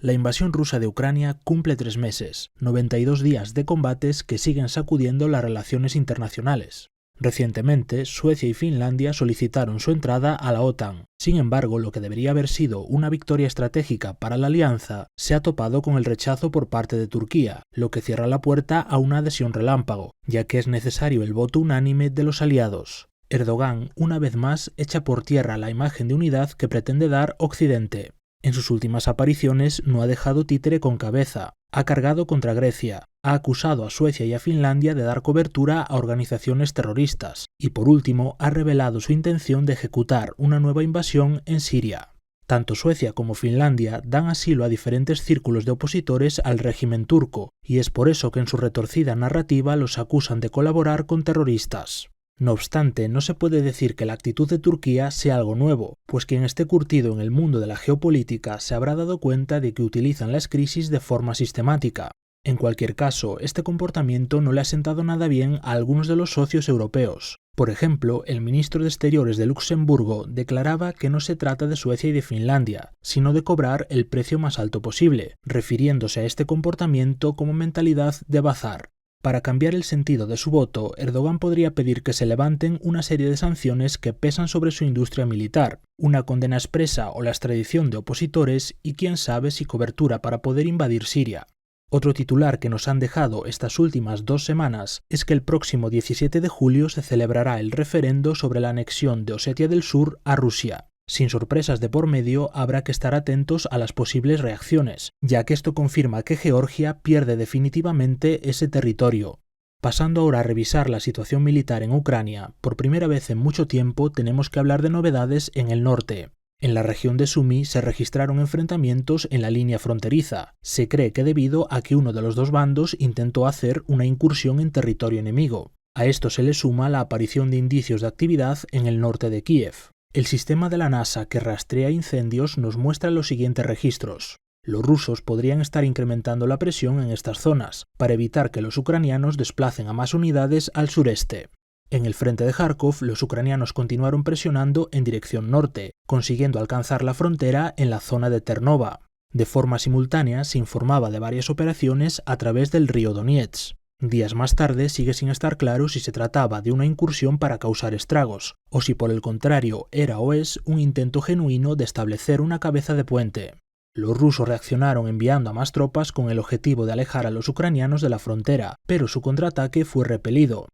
La invasión rusa de Ucrania cumple 3 meses, 92 días de combates que siguen sacudiendo las relaciones internacionales. Recientemente, Suecia y Finlandia solicitaron su entrada a la OTAN. Sin embargo, lo que debería haber sido una victoria estratégica para la alianza se ha topado con el rechazo por parte de Turquía, lo que cierra la puerta a una adhesión relámpago, ya que es necesario el voto unánime de los aliados. Erdogan, una vez más, echa por tierra la imagen de unidad que pretende dar Occidente. En sus últimas apariciones no ha dejado títere con cabeza, ha cargado contra Grecia, ha acusado a Suecia y a Finlandia de dar cobertura a organizaciones terroristas y por último ha revelado su intención de ejecutar una nueva invasión en Siria. Tanto Suecia como Finlandia dan asilo a diferentes círculos de opositores al régimen turco y es por eso que en su retorcida narrativa los acusan de colaborar con terroristas. No obstante, no se puede decir que la actitud de Turquía sea algo nuevo, pues quien esté curtido en el mundo de la geopolítica se habrá dado cuenta de que utilizan las crisis de forma sistemática. En cualquier caso, este comportamiento no le ha sentado nada bien a algunos de los socios europeos. Por ejemplo, el ministro de Exteriores de Luxemburgo declaraba que no se trata de Suecia y de Finlandia, sino de cobrar el precio más alto posible, refiriéndose a este comportamiento como mentalidad de bazar. Para cambiar el sentido de su voto, Erdogan podría pedir que se levanten una serie de sanciones que pesan sobre su industria militar, una condena expresa o la extradición de opositores y quién sabe si cobertura para poder invadir Siria. Otro titular que nos han dejado estas últimas 2 semanas es que el próximo 17 de julio se celebrará el referendo sobre la anexión de Osetia del Sur a Rusia. Sin sorpresas de por medio, habrá que estar atentos a las posibles reacciones, ya que esto confirma que Georgia pierde definitivamente ese territorio. Pasando ahora a revisar la situación militar en Ucrania, por primera vez en mucho tiempo tenemos que hablar de novedades en el norte. En la región de Sumy se registraron enfrentamientos en la línea fronteriza. Se cree que debido a que uno de los dos bandos intentó hacer una incursión en territorio enemigo. A esto se le suma la aparición de indicios de actividad en el norte de Kiev. El sistema de la NASA que rastrea incendios nos muestra los siguientes registros. Los rusos podrían estar incrementando la presión en estas zonas, para evitar que los ucranianos desplacen a más unidades al sureste. En el frente de Kharkov, los ucranianos continuaron presionando en dirección norte, consiguiendo alcanzar la frontera en la zona de Ternova. De forma simultánea se informaba de varias operaciones a través del río Donetsk. Días más tarde sigue sin estar claro si se trataba de una incursión para causar estragos, o si por el contrario era o es un intento genuino de establecer una cabeza de puente. Los rusos reaccionaron enviando a más tropas con el objetivo de alejar a los ucranianos de la frontera, pero su contraataque fue repelido.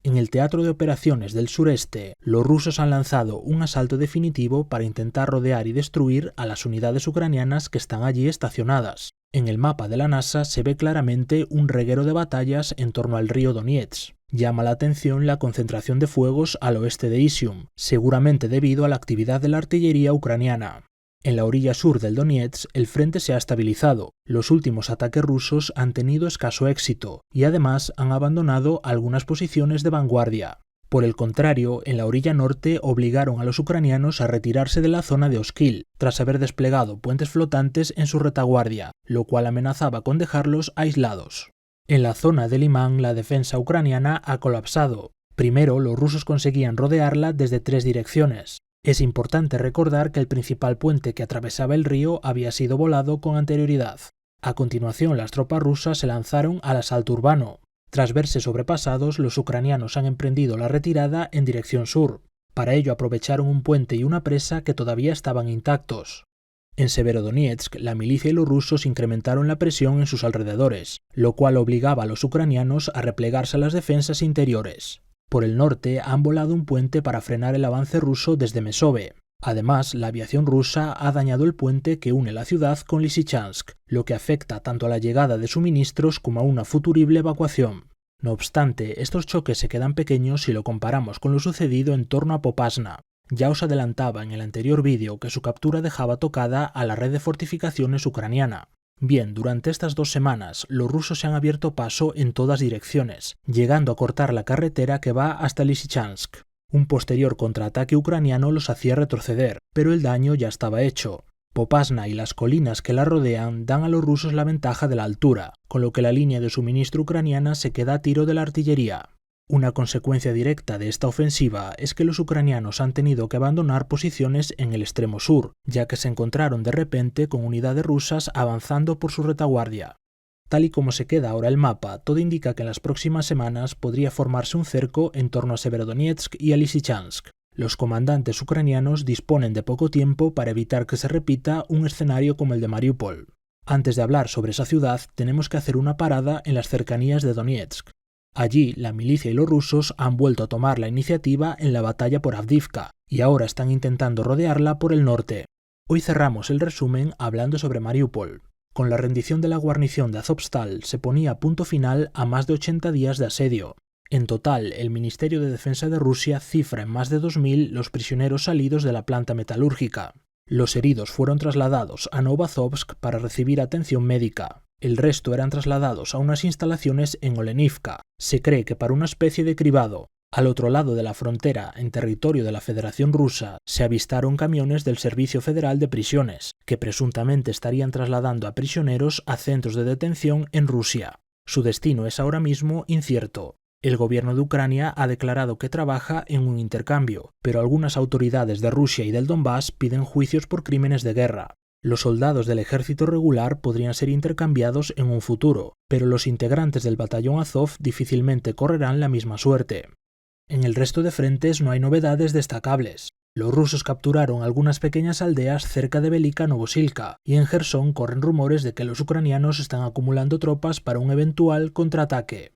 En el teatro de operaciones del sureste, los rusos han lanzado un asalto definitivo para intentar rodear y destruir a las unidades ucranianas que están allí estacionadas. En el mapa de la NASA se ve claramente un reguero de batallas en torno al río Donetsk. Llama la atención la concentración de fuegos al oeste de Izium, seguramente debido a la actividad de la artillería ucraniana. En la orilla sur del Donetsk, el frente se ha estabilizado. Los últimos ataques rusos han tenido escaso éxito y además han abandonado algunas posiciones de vanguardia. Por el contrario, en la orilla norte obligaron a los ucranianos a retirarse de la zona de Oskil, tras haber desplegado puentes flotantes en su retaguardia, lo cual amenazaba con dejarlos aislados. En la zona de Limán, la defensa ucraniana ha colapsado. Primero, los rusos conseguían rodearla desde 3 direcciones. Es importante recordar que el principal puente que atravesaba el río había sido volado con anterioridad. A continuación, las tropas rusas se lanzaron al asalto urbano. Tras verse sobrepasados, los ucranianos han emprendido la retirada en dirección sur. Para ello aprovecharon un puente y una presa que todavía estaban intactos. En Severodonetsk, la milicia y los rusos incrementaron la presión en sus alrededores, lo cual obligaba a los ucranianos a replegarse a las defensas interiores. Por el norte han volado un puente para frenar el avance ruso desde Mesove. Además, la aviación rusa ha dañado el puente que une la ciudad con Lysychansk, lo que afecta tanto a la llegada de suministros como a una futurible evacuación. No obstante, estos choques se quedan pequeños si lo comparamos con lo sucedido en torno a Popasna. Ya os adelantaba en el anterior vídeo que su captura dejaba tocada a la red de fortificaciones ucraniana. Bien, durante estas 2 semanas, los rusos se han abierto paso en todas direcciones, llegando a cortar la carretera que va hasta Lysychansk. Un posterior contraataque ucraniano los hacía retroceder, pero el daño ya estaba hecho. Popasna y las colinas que la rodean dan a los rusos la ventaja de la altura, con lo que la línea de suministro ucraniana se queda a tiro de la artillería. Una consecuencia directa de esta ofensiva es que los ucranianos han tenido que abandonar posiciones en el extremo sur, ya que se encontraron de repente con unidades rusas avanzando por su retaguardia. Tal y como se queda ahora el mapa, todo indica que en las próximas semanas podría formarse un cerco en torno a Severodonetsk y a Lysychansk. Los comandantes ucranianos disponen de poco tiempo para evitar que se repita un escenario como el de Mariupol. Antes de hablar sobre esa ciudad, tenemos que hacer una parada en las cercanías de Donetsk. Allí, la milicia y los rusos han vuelto a tomar la iniciativa en la batalla por Avdiivka, y ahora están intentando rodearla por el norte. Hoy cerramos el resumen hablando sobre Mariupol. Con la rendición de la guarnición de Azovstal se ponía punto final a más de 80 días de asedio. En total, el Ministerio de Defensa de Rusia cifra en más de 2.000 los prisioneros salidos de la planta metalúrgica. Los heridos fueron trasladados a Novazovsk para recibir atención médica. El resto eran trasladados a unas instalaciones en Olenivka. Se cree que para una especie de cribado. Al otro lado de la frontera, en territorio de la Federación Rusa, se avistaron camiones del Servicio Federal de Prisiones, que presuntamente estarían trasladando a prisioneros a centros de detención en Rusia. Su destino es ahora mismo incierto. El gobierno de Ucrania ha declarado que trabaja en un intercambio, pero algunas autoridades de Rusia y del Donbass piden juicios por crímenes de guerra. Los soldados del ejército regular podrían ser intercambiados en un futuro, pero los integrantes del batallón Azov difícilmente correrán la misma suerte. En el resto de frentes no hay novedades destacables. Los rusos capturaron algunas pequeñas aldeas cerca de Velika Novosilka, y en Jersón corren rumores de que los ucranianos están acumulando tropas para un eventual contraataque.